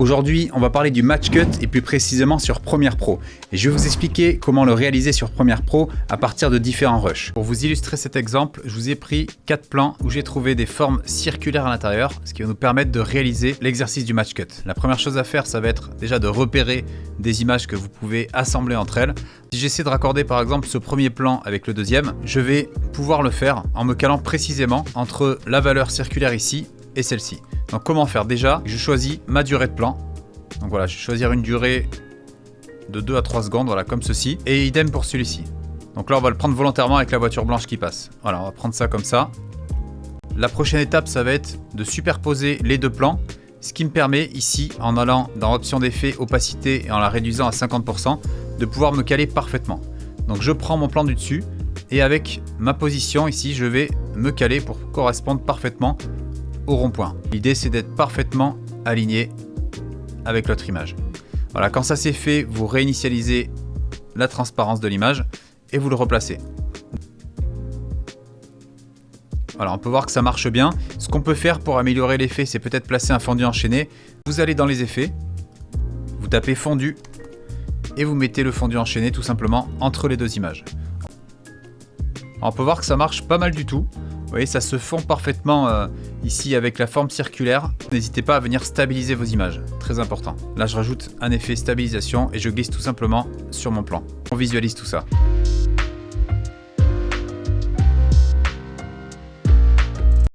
Aujourd'hui, on va parler du match cut et plus précisément sur Premiere Pro. Et je vais vous expliquer comment le réaliser sur Premiere Pro à partir de différents rushs. Pour vous illustrer cet exemple, je vous ai pris 4 plans où j'ai trouvé des formes circulaires à l'intérieur, ce qui va nous permettre de réaliser l'exercice du match cut. La première chose à faire, ça va être déjà de repérer des images que vous pouvez assembler entre elles. Si j'essaie de raccorder par exemple ce premier plan avec le deuxième, je vais pouvoir le faire en me calant précisément entre la valeur circulaire ici et celle-ci. Donc comment faire? Déjà, je choisis ma durée de plan. Donc voilà, je vais choisir une durée de 2 à 3 secondes, voilà, comme ceci. Et idem pour celui-ci. Donc là, on va le prendre volontairement avec la voiture blanche qui passe. Voilà, on va prendre ça comme ça. La prochaine étape, ça va être de superposer les deux plans. Ce qui me permet ici, en allant dans option d'effet, opacité et en la réduisant à 50%, de pouvoir me caler parfaitement. Donc je prends mon plan du dessus et avec ma position ici, je vais me caler pour correspondre parfaitement au rond-point. L'idée, c'est d'être parfaitement aligné avec l'autre image. Voilà, quand ça c'est fait, vous réinitialisez la transparence de l'image et vous le replacez. Voilà, on peut voir que ça marche bien. Ce qu'on peut faire pour améliorer l'effet, c'est peut-être placer un fondu enchaîné. Vous allez dans les effets, vous tapez fondu et vous mettez le fondu enchaîné tout simplement entre les deux images. Alors, on peut voir que ça marche pas mal du tout. Vous voyez, ça se fond parfaitement ici avec la forme circulaire. N'hésitez pas à venir stabiliser vos images, très important. Là, je rajoute un effet stabilisation et je glisse tout simplement sur mon plan. On visualise tout ça.